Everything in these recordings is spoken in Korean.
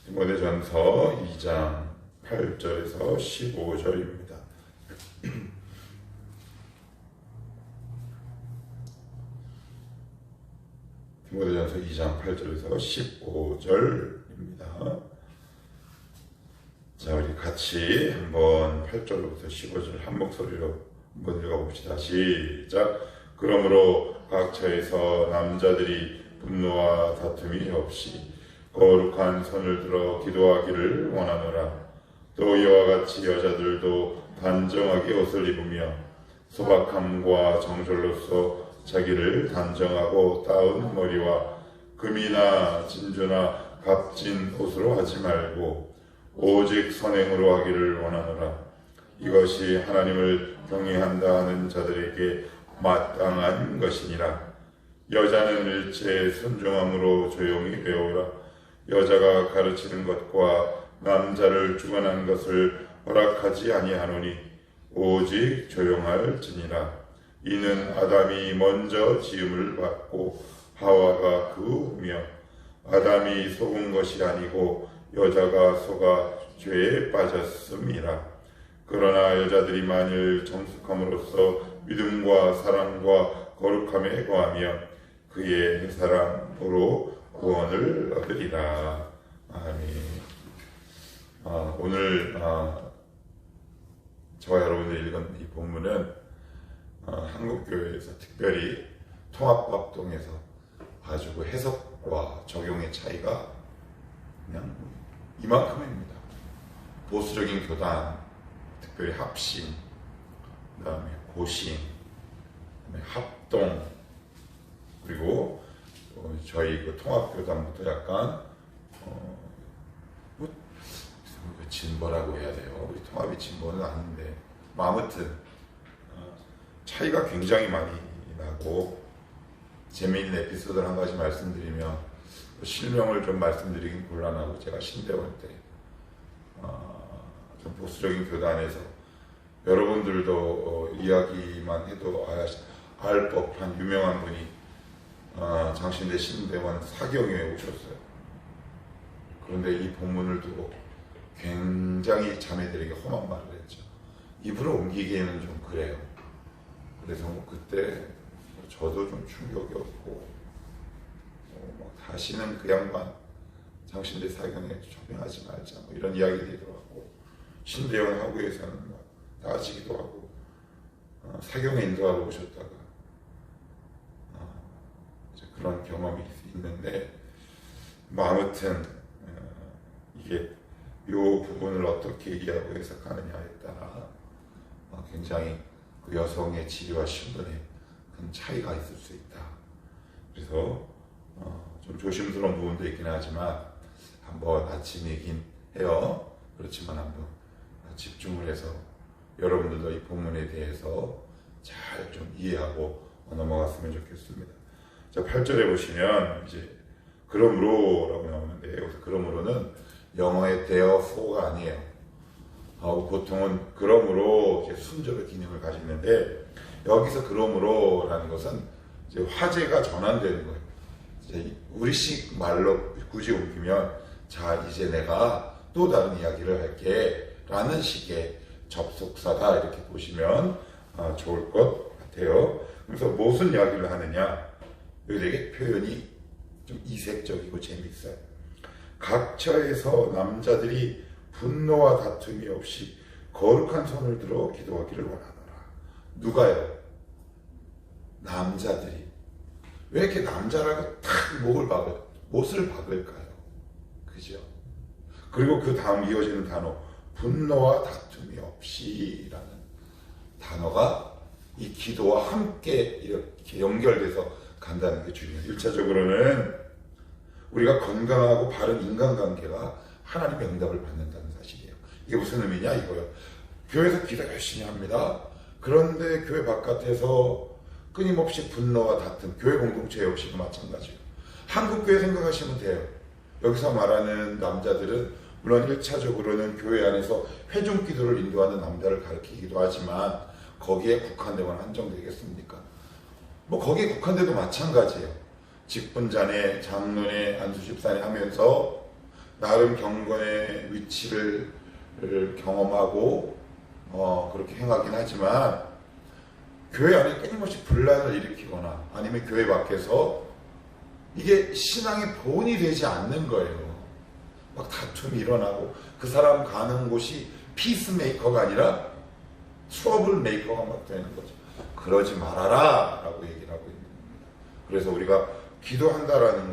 디모데전서 2장 8절에서 15절입니다. 디모데전서 2장 8절에서 15절입니다. 자, 우리 같이 한번 8절부터 15절 한 목소리로 한번 읽어봅시다. 시작. 그러므로 각 처에서 남자들이 분노와 다툼이 없이 거룩한 손을 들어 기도하기를 원하노라. 또 이와 같이 여자들도 단정하게 옷을 입으며 소박함과 정절로서 자기를 단정하고 따은 머리와 금이나 진주나 값진 옷으로 하지 말고 오직 선행으로 하기를 원하노라. 이것이 하나님을 경외한다 하는 자들에게 마땅한 것이니라. 여자는 일체 순종함으로 조용히 배우라. 여자가 가르치는 것과 남자를 주관한 것을 허락하지 아니하노니 오직 조용할지니라. 이는 아담이 먼저 지음을 받고 하와가 그 후며 아담이 속은 것이 아니고 여자가 속아 죄에 빠졌음이라. 그러나 여자들이 만일 정숙함으로써 믿음과 사랑과 거룩함에 거하며 그의 사랑으로 구원을 얻으리라. 아멘. 오늘 저와 여러분들이 읽은 이 본문은 한국교회에서 특별히 통합합동에서 가지고 해석과 적용의 차이가 그냥 이만큼입니다. 보수적인 교단, 특별히 합심, 그 다음에 고심, 그 다음에 합동, 그리고 저희 그 통합교단부터 약간 진보라고 해야 돼요. 우리 통합이 진보는 아닌데 아무튼 차이가 굉장히 많이 나고, 재미있는 에피소드를 한 가지 말씀드리면, 실명을 좀 말씀드리긴 곤란하고, 제가 신대원 때 좀 보수적인 교단에서 여러분들도 이야기만 해도 알 법한 유명한 분이 장신대 신대원 사경회에 오셨어요. 그런데 이 본문을 두고 굉장히 자매들에게 험한 말을 했죠. 입으로 옮기기에는 좀 그래요. 그래서 그때 저도 좀 충격이었고, 다시는 그 양반 장신대 사경에 초빙하지 말자 이런 이야기들이 들어갔고, 신대원 하구에서는 따지기도 하고, 사경에 인도하러 오셨다가 그런 경험이 있는데, 아무튼 이게 요 부분을 어떻게 이해하고 해석하느냐에 따라 굉장히 그 여성의 지위와 신분에 큰 차이가 있을 수 있다. 그래서 좀 조심스러운 부분도 있긴 하지만 한번 아침이긴 해요. 그렇지만 한번 집중을 해서 여러분들도 이 본문에 대해서 잘 좀 이해하고 넘어갔으면 좋겠습니다. 자, 8절에 보시면 이제 그러므로라고 나오는데, 여기서 그러므로는 영어의 therefore가 아니에요. 보통은 그러므로 이제 순절의 기능을 가지는데, 여기서 그러므로라는 것은 이제 화제가 전환되는 거예요. 이제 우리식 말로 굳이 옮기면, 자, 이제 내가 또 다른 이야기를 할게 라는 식의 접속사다, 이렇게 보시면 좋을 것 같아요. 그래서 무슨 이야기를 하느냐, 여기 되게 표현이 좀 이색적이고 재밌어요. 각처에서 남자들이 분노와 다툼이 없이 거룩한 손을 들어 기도하기를 원하노라. 누가요? 남자들이. 왜 이렇게 남자라고 탁 못을 박을까요? 그죠? 그리고 그 다음 이어지는 단어, 분노와 다툼이 없이 라는 단어가 이 기도와 함께 이렇게 연결돼서 간다는 게 중요해요. 1차적으로는 우리가 건강하고 바른 인간관계가 하나님의 응답을 받는다는 사실이에요. 이게 무슨 의미냐 이거요. 교회에서 기도 열심히 합니다. 그런데 교회 바깥에서 끊임없이 분노와 다툼, 교회 공동체 역시도 마찬가지예요. 한국교회 생각하시면 돼요. 여기서 말하는 남자들은 물론 1차적으로는 교회 안에서 회중 기도를 인도하는 남자를 가리키기도 하지만, 거기에 국한되거나 한정되겠습니까? 거기에 국한돼도 마찬가지예요. 직분자네, 장로네, 안수집사네 하면서 나름 경건의 위치를 경험하고 그렇게 행하긴 하지만 교회 안에 끊임없이 분란을 일으키거나 아니면 교회 밖에서 이게 신앙의 본이 되지 않는 거예요. 막 다툼이 일어나고 그 사람 가는 곳이 피스메이커가 아니라 트러블 메이커가 막 되는 거죠. 그러지 말아라 라고 얘기를 하고 있는 겁니다. 그래서 우리가 기도한다라는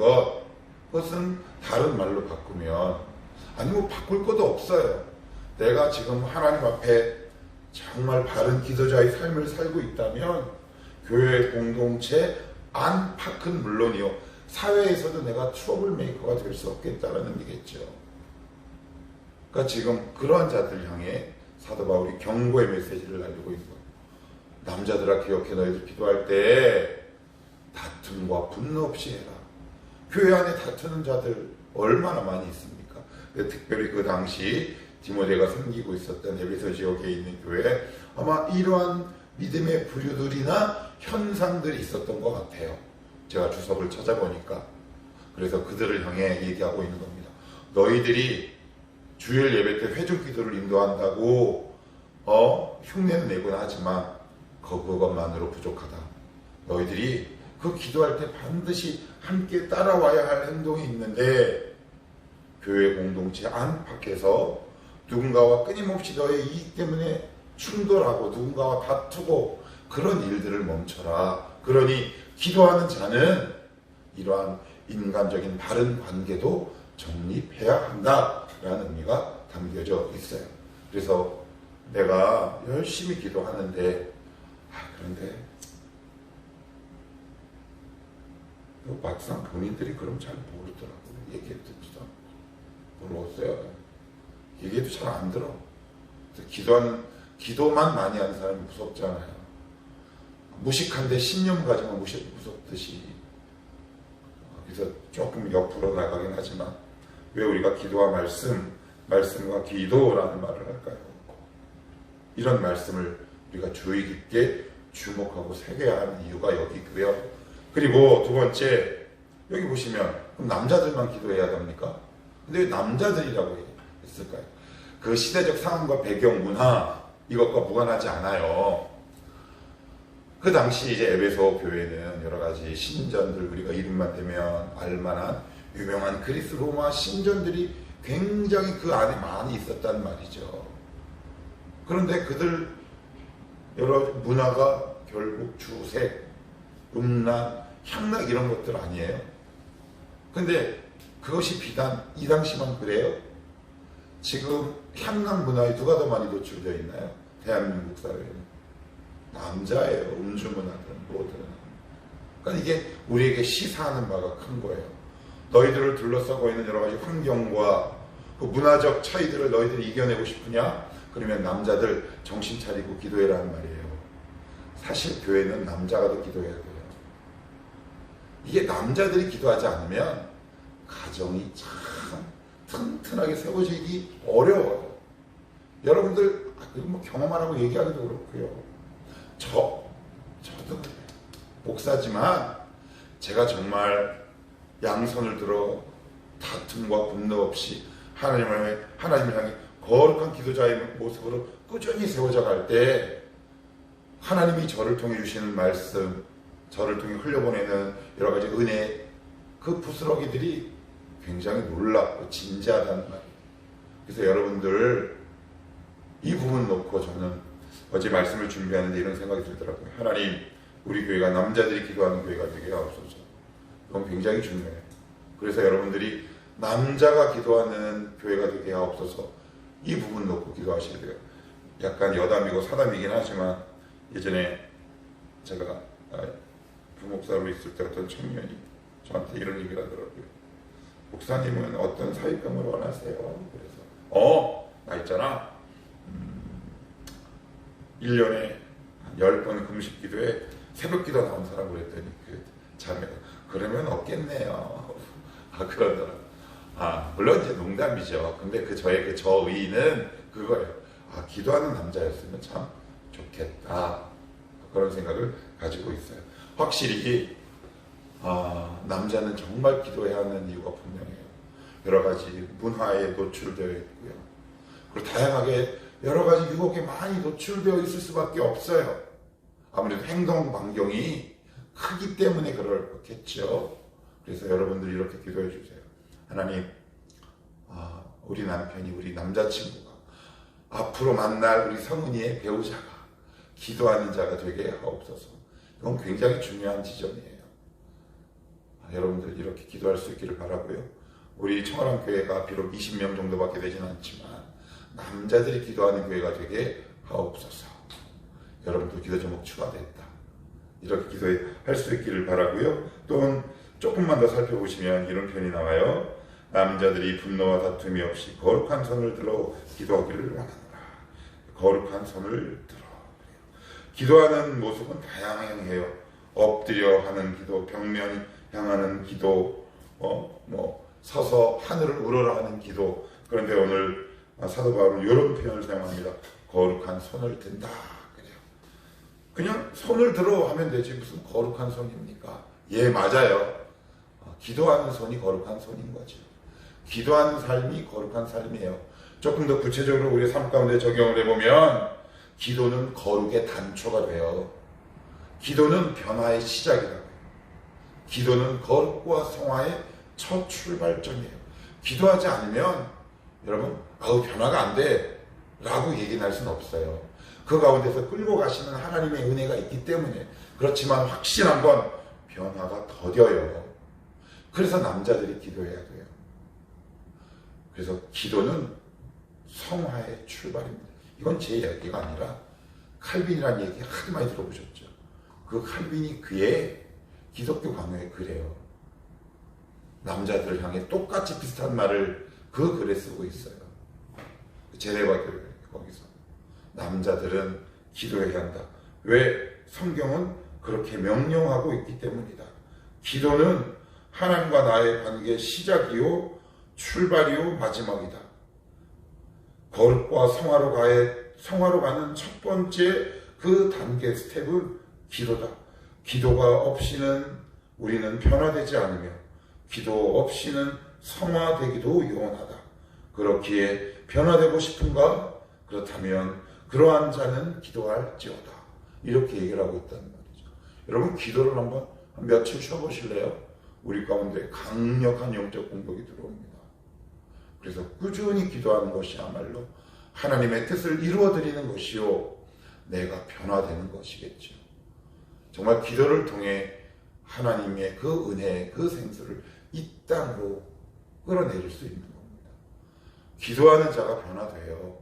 그것은 다른 말로 바꾸면 아니 뭐 바꿀 것도 없어요. 내가 지금 하나님 앞에 정말 바른 기도자의 삶을 살고 있다면 교회 공동체 안팎은 물론이요 사회에서도 내가 트러블 메이커가 될 수 없겠다라는 얘기겠죠. 그러니까 지금 그러한 자들 향해 사도 바울이 경고의 메시지를 날리고 있는 거예요. 남자들아 기억해 너희들 기도할 때 다툼과 분노 없이 해라. 교회 안에 다투는 자들 얼마나 많이 있습니까? 특별히 그 당시 디모데가 섬기고 있었던 에베소 지역에 있는 교회에 아마 이러한 믿음의 부류들이나 현상들이 있었던 것 같아요. 제가 주석을 찾아보니까. 그래서 그들을 향해 얘기하고 있는 겁니다. 너희들이 주일 예배 때 회중 기도를 인도한다고 흉내는 내곤 하지만 그것만으로 부족하다. 너희들이 그 기도할 때 반드시 함께 따라와야 할 행동이 있는데 교회 공동체 안팎에서 누군가와 끊임없이 너의 이익 때문에 충돌하고 누군가와 다투고 그런 일들을 멈춰라. 그러니 기도하는 자는 이러한 인간적인 바른 관계도 정립해야 한다라는 의미가 담겨져 있어요. 그래서 내가 열심히 기도하는데 그런데 막상 본인들이 그럼 잘 모르더라고요. 얘기해 듣지도 않고 모르겠어요. 얘기해도 잘 안 들어. 기도만 많이 하는 사람이 무섭잖아요. 무식한데 신념 가지면 무섭듯이. 그래서 조금 옆으로 나가긴 하지만 왜 우리가 기도와 말씀과 기도라는 말을 할까요? 이런 말씀을 우리가 주의 깊게 주목하고 새겨야 하는 이유가 여기 있고요. 그리고 두 번째, 여기 보시면 그럼 남자들만 기도해야 됩니까? 근데 왜 남자들이라고 했을까요? 그 시대적 상황과 배경, 문화 이것과 무관하지 않아요. 그 당시 이제 에베소 교회는 여러 가지 신전들, 우리가 이름만 대면 알만한 유명한 그리스 로마 신전들이 굉장히 그 안에 많이 있었단 말이죠. 그런데 그들 여러 문화가 결국 주색, 음란, 향락 이런 것들 아니에요. 근데 그것이 비단 이 당시만 그래요? 지금 향락 문화에 누가 더 많이 노출되어 있나요? 대한민국 사회는 남자예요. 음주 문화들은 모든. 그러니까 이게 우리에게 시사하는 바가 큰 거예요. 너희들을 둘러싸고 있는 여러 가지 환경과 그 문화적 차이들을 너희들이 이겨내고 싶으냐? 그러면 남자들 정신 차리고 기도해라는 말이에요. 사실 교회는 남자가 더 기도해야 돼요. 이게 남자들이 기도하지 않으면 가정이 참 튼튼하게 세워지기 어려워요. 여러분들 뭐 경험하라고 얘기하기도 그렇고요. 저도 목사지만 제가 정말 양손을 들어 다툼과 분노 없이 하나님을 향해 거룩한 기도자의 모습으로 꾸준히 세워져 갈 때 하나님이 저를 통해 주시는 말씀, 저를 통해 흘려보내는 여러 가지 은혜, 그 부스러기들이 굉장히 놀랍고 진지하다는 말이에요. 그래서 여러분들 이 부분 놓고 저는 어제 말씀을 준비하는데 이런 생각이 들더라고요. 하나님, 우리 교회가 남자들이 기도하는 교회가 되게 하옵소서. 그건 굉장히 중요해요. 그래서 여러분들이 남자가 기도하는 교회가 되게 하옵소서. 이 부분 놓고 기도하셔야 돼요. 약간 여담이고 사담이긴 하지만 예전에 제가 부목사로 있을 때 어떤 청년이 저한테 이런 얘기를 하더라고요. 목사님은 어떤 사역감을 원하세요? 그래서 나 있잖아 1년에 10번 금식 기도에 새벽 기도 나온 사람 그랬더니 그 자매가 그러면 없겠네요. 그러더라. 물론 이제 농담이죠. 근데 저의 저 의의는 그거예요. 기도하는 남자였으면 참 좋겠다. 그런 생각을 가지고 있어요. 확실히 남자는 정말 기도해야 하는 이유가 분명해요. 여러 가지 문화에 노출되어 있고요. 그리고 다양하게 여러 가지 유혹에 많이 노출되어 있을 수밖에 없어요. 아무래도 행동 반경이 크기 때문에 그렇겠죠. 그래서 여러분들이 이렇게 기도해 주세요. 하나님, 우리 남편이, 우리 남자친구가 앞으로 만날 우리 성은이의 배우자가 기도하는 자가 되게 하옵소서. 이건 굉장히 중요한 지점이에요. 여러분들 이렇게 기도할 수 있기를 바라고요. 우리 청아람 교회가 비록 20명 정도밖에 되지는 않지만 남자들이 기도하는 교회가 되게 하옵소서. 여러분들 기도 제목 추가됐다. 이렇게 기도할 수 있기를 바라고요. 또 조금만 더 살펴보시면 이런 표현이 나와요. 남자들이 분노와 다툼이 없이 거룩한 손을 들어 기도하기를 원하노라. 거룩한 손을 들어. 기도하는 모습은 다양해요. 엎드려 하는 기도, 벽면 향하는 기도, 서서 하늘을 우러러 하는 기도. 그런데 오늘 사도 바울은 이런 표현을 사용합니다. 거룩한 손을 든다. 그냥 손을 들어 하면 되지 무슨 거룩한 손입니까? 예, 맞아요. 기도하는 손이 거룩한 손인 거죠. 기도하는 삶이 거룩한 삶이에요. 조금 더 구체적으로 우리 삶 가운데 적용을 해보면 기도는 거룩의 단초가 돼요. 기도는 변화의 시작이라고요. 기도는 거룩과 성화의 첫 출발점이에요. 기도하지 않으면 여러분 변화가 안 돼 라고 얘기는 할 수는 없어요. 그 가운데서 끌고 가시는 하나님의 은혜가 있기 때문에. 그렇지만 확실한 건 변화가 더뎌요. 그래서 남자들이 기도해야 돼요. 그래서 기도는 성화의 출발입니다. 이건 제 이야기가 아니라 칼빈이라는 얘기 하도 많이 들어보셨죠. 그 칼빈이 그의 기독교 강요에 그래요. 남자들을 향해 똑같이 비슷한 말을 그 글에 쓰고 있어요. 제네바 교회 거기서 남자들은 기도해야 한다. 왜? 성경은 그렇게 명령하고 있기 때문이다. 기도는 하나님과 나의 관계의 시작이요 출발이요 마지막이다. 거룩과 성화로 가는 첫 번째 그 단계 스텝은 기도다. 기도가 없이는 우리는 변화되지 않으며 기도 없이는 성화되기도 요원하다. 그렇기에 변화되고 싶은가? 그렇다면 그러한 자는 기도할지어다. 이렇게 얘기를 하고 있다는 말이죠. 여러분 기도를 한번 며칠 쉬어보실래요? 우리 가운데 강력한 영적 공격이 들어옵니다. 그래서 꾸준히 기도하는 것이야말로 하나님의 뜻을 이루어드리는 것이요 내가 변화되는 것이겠죠. 정말 기도를 통해 하나님의 그 은혜, 그 생수를 이 땅으로 끌어내릴 수 있는 겁니다. 기도하는 자가 변화돼요.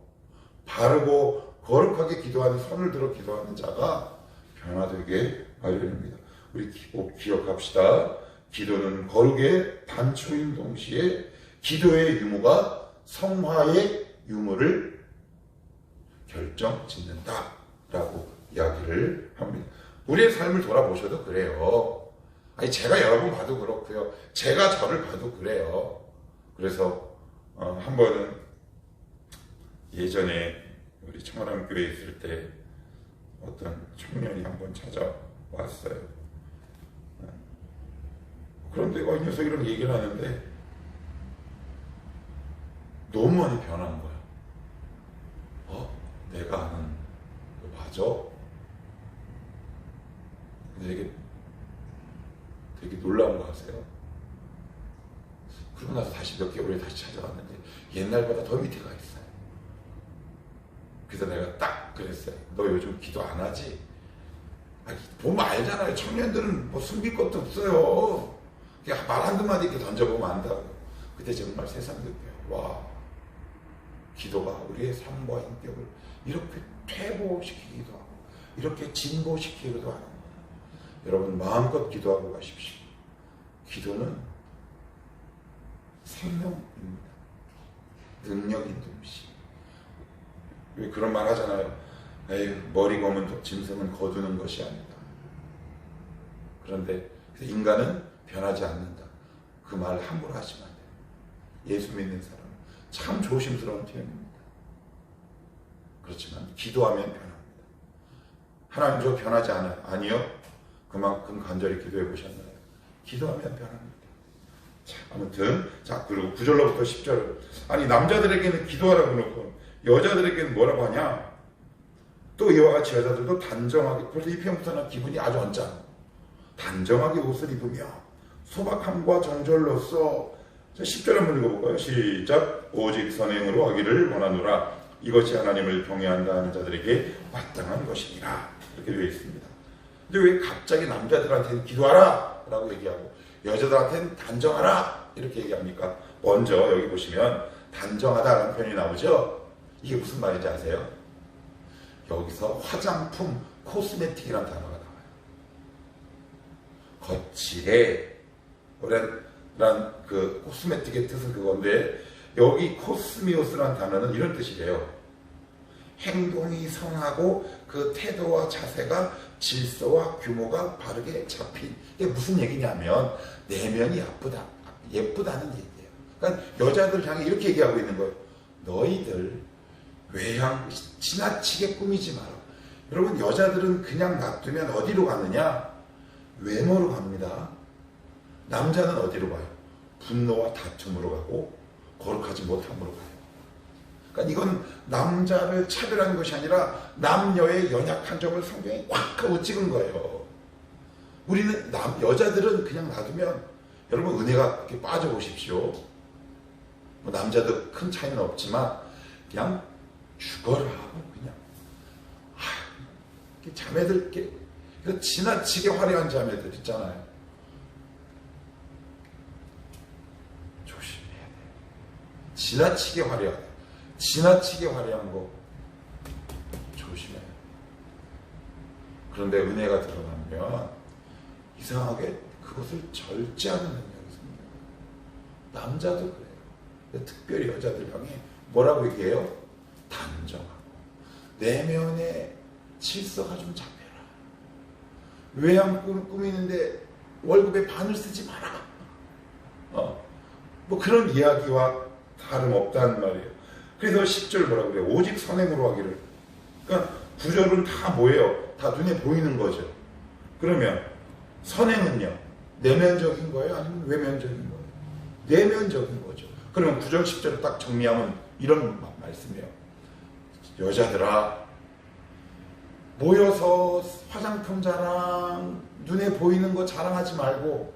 바르고 거룩하게 기도하는 손을 들어 기도하는 자가 변화되게 마련입니다. 우리 꼭 기억합시다. 기도는 거룩의 단초인 동시에 기도의 유무가 성화의 유무를 결정짓는다라고 이야기를 합니다. 우리의 삶을 돌아보셔도 그래요. 제가 여러 번 봐도 그렇고요. 제가 저를 봐도 그래요. 그래서 한 번은 예전에 우리 청아람 교회에 있을 때 어떤 청년이 한 번 찾아왔어요. 그런데 이 녀석이 이런 얘기를 하는데 너무 많이 변한 거야. 내가 아는 맞아? 근데 되게 놀라운 거 아세요? 그러고 나서 다시 몇 개월에 다시 찾아왔는데 옛날보다 더 밑에 가 있어요. 그래서 내가 딱 그랬어요. 너 요즘 기도 안 하지? 보면 알잖아요. 청년들은 뭐 숨길 것도 없어요. 그냥 말 한두 마디 이렇게 던져보면 안다고요. 그때 정말 새삼 느껴요. 와, 기도가 우리의 삶과 인격을 이렇게 퇴보시키기도 하고 이렇게 진보시키기도 하는 거예요. 여러분 마음껏 기도하고 가십시오. 기도는 생명입니다. 능력인 동시. 왜 그런 말 하잖아요. 머리 검은 짐승은 거두는 것이 아니다. 그런데 인간은 변하지 않는다. 그 말 함부로 하시면 안 돼요. 예수 믿는 사람은 참 조심스러운 표현입니다. 그렇지만 기도하면 변합니다. 하나님 저 변하지 않아요. 아니요. 그만큼 간절히 기도해 보셨나요? 기도하면 변합니다. 자, 아무튼 자 그리고 9절로부터 10절 아니 남자들에게는 기도하라고 놓고 여자들에게는 뭐라고 하냐? 또 이와 같이 여자들도 단정하게 그래서 이 편부터는 기분이 아주 언짢아. 단정하게 옷을 입으며 소박함과 정절로서 10절 한번 읽어볼까요? 시작. 오직 선행으로 하기를 원하노라. 이것이 하나님을 경외한다 하는 자들에게 마땅한 것이니라. 이렇게 되어 있습니다. 근데 왜 갑자기 남자들한테는 기도하라 라고 얘기하고 여자들한테는 단정하라 이렇게 얘기합니까? 먼저 여기 보시면 단정하다라는 표현이 나오죠. 이게 무슨 말인지 아세요? 여기서 화장품, 코스메틱이라는 단어가 나와요. 거칠해 라는 그 코스메틱의 뜻은 그건데 여기 코스미오스라는 단어는 이런 뜻이래요. 행동이 성하고 그 태도와 자세가 질서와 규모가 바르게 잡힌. 이게 무슨 얘기냐면 내면이 예쁘다는 얘기예요. 그러니까 여자들 향해 이렇게 얘기하고 있는 거예요. 너희들 외향 지나치게 꾸미지 마라. 여러분 여자들은 그냥 놔두면 어디로 가느냐? 외모로 갑니다. 남자는 어디로 가요? 분노와 다툼으로 가고 거룩하지 못함으로 가요. 그러니까 이건 남자를 차별하는 것이 아니라 남녀의 연약한 점을 성경에 꽉 하고 찍은 거예요. 우리는 여자들은 그냥 놔두면 여러분 은혜가 이렇게 빠져보십시오. 뭐 남자도 큰 차이는 없지만 그냥 죽어라 하고 그냥 자매들 지나치게 화려한 자매들 있잖아요. 조심해야 돼. 지나치게 화려한 거 조심해요. 그런데 은혜가 드러나면 이상하게 그것을 절제하는 능력이 생겨요. 남자도 그래요. 특별히 여자들 향해 뭐라고 얘기해요? 단정하고 내면의 질서가 좀 잡혀라. 외양 꾸미는데 월급의 반을 쓰지 마라. 뭐 그런 이야기와 다름없다는 말이에요. 그래서 10절 뭐라고 그래요? 오직 선행으로 하기를. 그러니까 9절은 다 뭐예요? 다 눈에 보이는 거죠. 그러면 선행은요? 내면적인 거예요? 아니면 외면적인 거예요? 내면적인 거죠. 그러면 9절 10절을 딱 정리하면 이런 말씀이에요. 여자들아 모여서 화장품 자랑 눈에 보이는 거 자랑하지 말고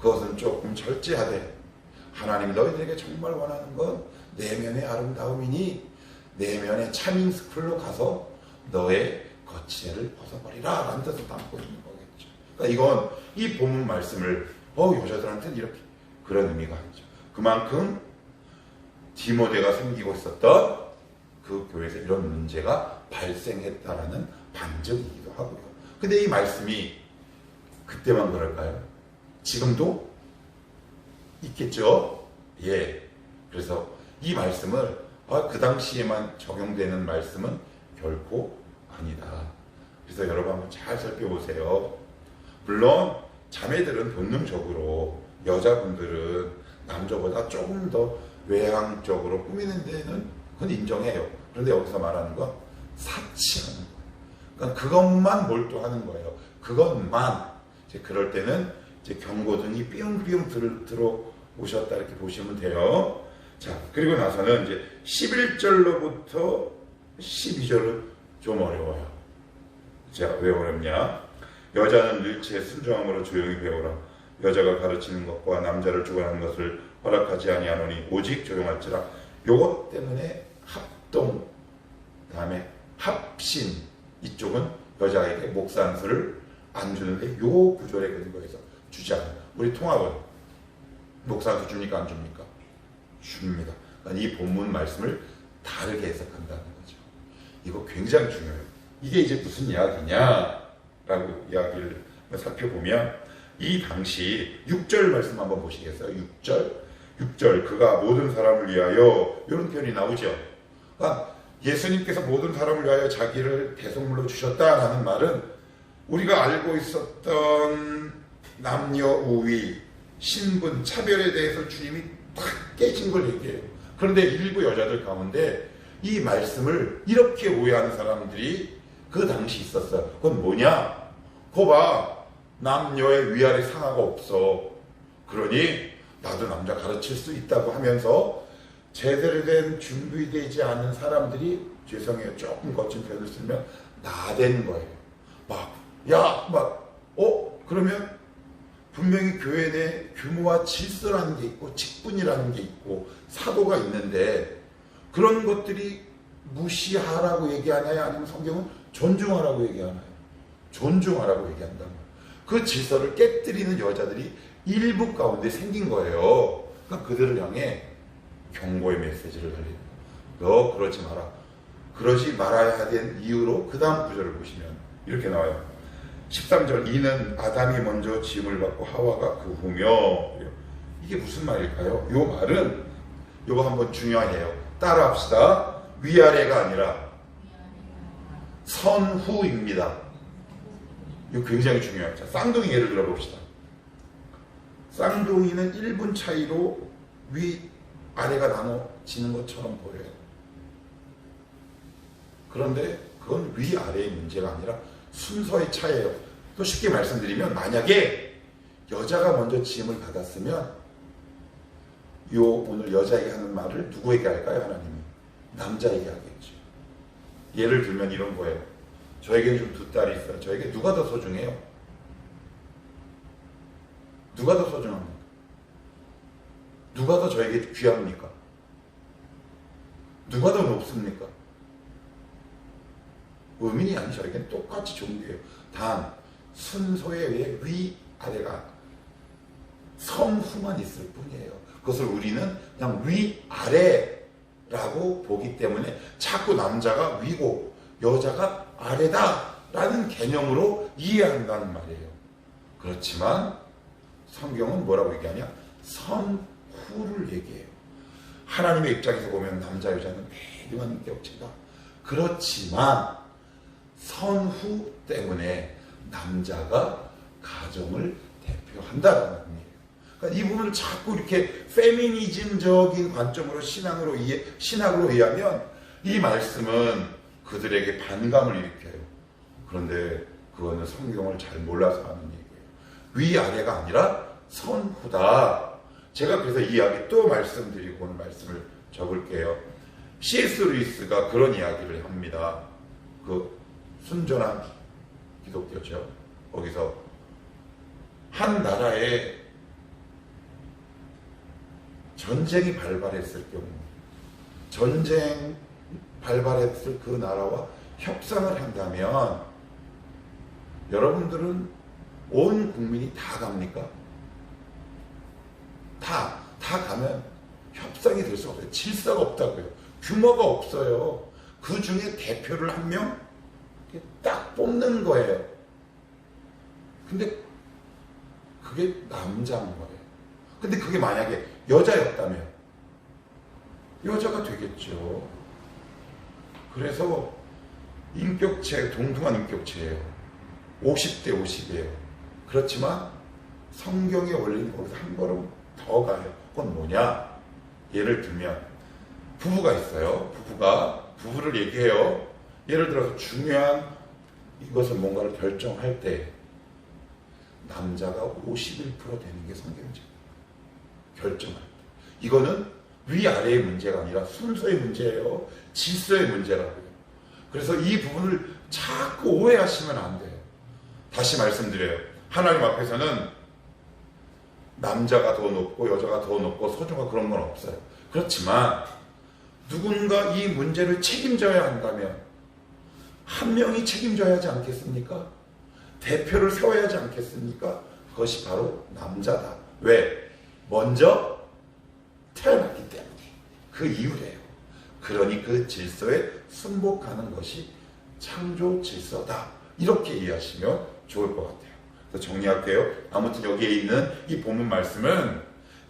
그것은 조금 절제하되 하나님 너희들에게 정말 원하는 건 내면의 아름다움이니 내면의 차밍스쿨로 가서 너의 거칠애를 벗어버리라 라는 뜻을 담고 있는 거겠죠. 그러니까 이건 이 본문 말씀을 여자들한테는 이렇게 그런 의미가 있죠. 그만큼 디모데가 섬기고 있었던 그 교회에서 이런 문제가 발생했다라는 반증이기도 하고요. 근데 이 말씀이 그때만 그럴까요? 지금도 있겠죠? 예. 그래서 이 말씀을 그 당시에만 적용되는 말씀은 결코 아니다. 그래서 여러분 한번 잘 살펴보세요. 물론 자매들은 본능적으로 여자분들은 남자보다 조금 더 외향적으로 꾸미는 데는 그건 인정해요. 그런데 여기서 말하는 건 사치하는 거예요. 그러니까 그것만 몰두하는 거예요. 그것만. 이제 그럴 때는 이제 경고등이 삐용삐용 들어오셨다 이렇게 보시면 돼요. 자, 그리고 나서는 이제 11절로부터 12절은 좀 어려워요. 자, 왜 어렵냐? 여자는 일체의 순종함으로 조용히 배우라. 여자가 가르치는 것과 남자를 주관하는 것을 허락하지 아니하노니 오직 조용할지라. 요것 때문에 합동, 다음에 합신, 이쪽은 여자에게 목사 안수를 안 주는데 요 구절에 근거해서 주지 않아요. 우리 통합은 목사 안수 줍니까 안 줍니까? 줍니다. 그러니까 이 본문 말씀을 다르게 해석한다는 거죠. 이거 굉장히 중요해요. 이게 이제 무슨 이야기냐라고 이야기를 살펴보면 이 당시 6절 말씀 한번 보시겠어요? 6절 그가 모든 사람을 위하여 이런 표현이 나오죠. 그러니까 예수님께서 모든 사람을 위하여 자기를 대속물로 주셨다라는 말은 우리가 알고 있었던 남녀 우위, 신분, 차별에 대해서 주님이 탁 깨진 걸 얘기해요. 그런데 일부 여자들 가운데 이 말씀을 이렇게 오해하는 사람들이 그 당시 있었어요. 그건 뭐냐? 거 봐. 남녀의 위아래 상하가 없어. 그러니 나도 남자 가르칠 수 있다고 하면서 제대로 된 준비되지 않은 사람들이, 죄송해요, 조금 거친 표현을 쓰면 나댄 거예요. 그러면 분명히 교회 내 규모와 질서라는 게 있고 직분이라는 게 있고 사도가 있는데, 그런 것들이 무시하라고 얘기하나요? 아니면 성경은 존중하라고 얘기하나요? 존중하라고 얘기한다. 그 질서를 깨뜨리는 여자들이 일부 가운데 생긴 거예요. 그러니까 그들을 향해 경고의 메시지를 달리는 거예요. 너 그러지 마라. 그러지 말아야 된 이유로 그 다음 구절을 보시면 이렇게 나와요. 13절, 이는 아담이 먼저 지음을 받고 하와가 그 후며. 이게 무슨 말일까요? 이 말은, 이거 한번 중요해요. 따라 합시다. 위아래가 아니라 선후입니다. 이거 굉장히 중요해요. 자, 쌍둥이 예를 들어 봅시다. 쌍둥이는 1분 차이로 위아래가 나눠지는 것처럼 보여요. 그런데 그건 위아래의 문제가 아니라 순서의 차이예요. 또 쉽게 말씀드리면, 만약에 여자가 먼저 지음을 받았으면 오늘 여자에게 하는 말을 누구에게 할까요? 하나님이 남자에게 하겠죠. 예를 들면 이런 거예요. 저에게는 좀 두 딸이 있어요. 저에게 누가 더 소중해요? 누가 더 소중합니까? 누가 더 저에게 귀합니까? 누가 더 높습니까? 의미이 아니, 저에게는 똑같이 좋은 게요. 단 순서에 의해 위아래가 성후만 있을 뿐이에요. 그것을 우리는 그냥 위아래라고 보기 때문에 자꾸 남자가 위고 여자가 아래다라는 개념으로 이해한다는 말이에요. 그렇지만 성경은 뭐라고 얘기하냐? 선후를 얘기해요. 하나님의 입장에서 보면 남자 여자는 매일만 인격체다. 그렇지만 선후 때문에 남자가 가정을 대표한다라는 의미예요. 그러니까 이 부분을 자꾸 이렇게 페미니즘적인 관점으로 신학으로 이해하면 이 말씀은 그들에게 반감을 일으켜요. 그런데 그거는 성경을 잘 몰라서 하는 얘기예요. 위아래가 아니라 선후다. 제가 그래서 이 이야기 또 말씀드리고 오늘 말씀을 적을게요. C.S. 루이스가 그런 이야기를 합니다. 그 순전한 기독교죠. 거기서 한 나라에 전쟁이 발발했을 경우, 전쟁 발발했을 그 나라와 협상을 한다면 여러분들은 온 국민이 다 갑니까? 다 가면 협상이 될 수 없어요. 질서가 없다고요. 규모가 없어요. 그 중에 대표를 한 명 딱 뽑는 거예요. 근데 그게 남자인 거예요. 근데 그게 만약에 여자였다면 여자가 되겠죠. 그래서 인격체, 동등한 인격체예요. 50대 50이에요. 그렇지만 성경의 원리는 거기서 한 걸음 더 가요. 그건 뭐냐? 예를 들면 부부가 있어요. 부부를 얘기해요. 예를 들어서 중요한 이것을 뭔가를 결정할 때 남자가 51% 되는 게 성경이죠. 결정할 때. 이거는 위아래의 문제가 아니라 순서의 문제예요. 질서의 문제라고요. 그래서 이 부분을 자꾸 오해하시면 안 돼요. 다시 말씀드려요. 하나님 앞에서는 남자가 더 높고 여자가 더 높고 소중하고 그런 건 없어요. 그렇지만 누군가 이 문제를 책임져야 한다면 한 명이 책임져야 하지 않겠습니까? 대표를 세워야 하지 않겠습니까? 그것이 바로 남자다. 왜? 먼저 태어났기 때문에. 그 이유래요. 그러니 그 질서에 순복하는 것이 창조 질서다. 이렇게 이해하시면 좋을 것 같아요. 그래서 정리할게요. 아무튼 여기에 있는 이 본문 말씀은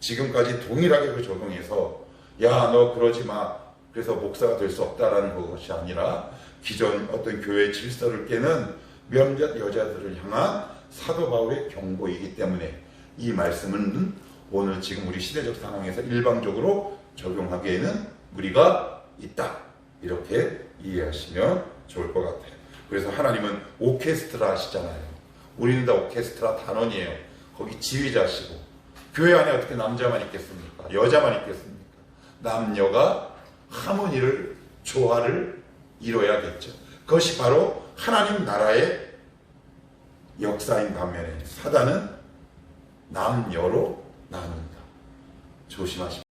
지금까지 동일하게 그 적용해서 야, 너 그러지 마. 그래서 목사가 될 수 없다라는 것이 아니라 기존 어떤 교회의 질서를 깨는 몇몇 여자들을 향한 사도 바울의 경고이기 때문에 이 말씀은 오늘 지금 우리 시대적 상황에서 일방적으로 적용하기에는 무리가 있다. 이렇게 이해하시면 좋을 것 같아요. 그래서 하나님은 오케스트라 하시잖아요. 우리는 다 오케스트라 단원이에요. 거기 지휘자시고 교회 안에 어떻게 남자만 있겠습니까? 여자만 있겠습니까? 남녀가 하모니를, 조화를 이뤄야겠죠. 그것이 바로 하나님 나라의 역사인 반면에 사단은 남녀로 나눈다. 조심하십시오.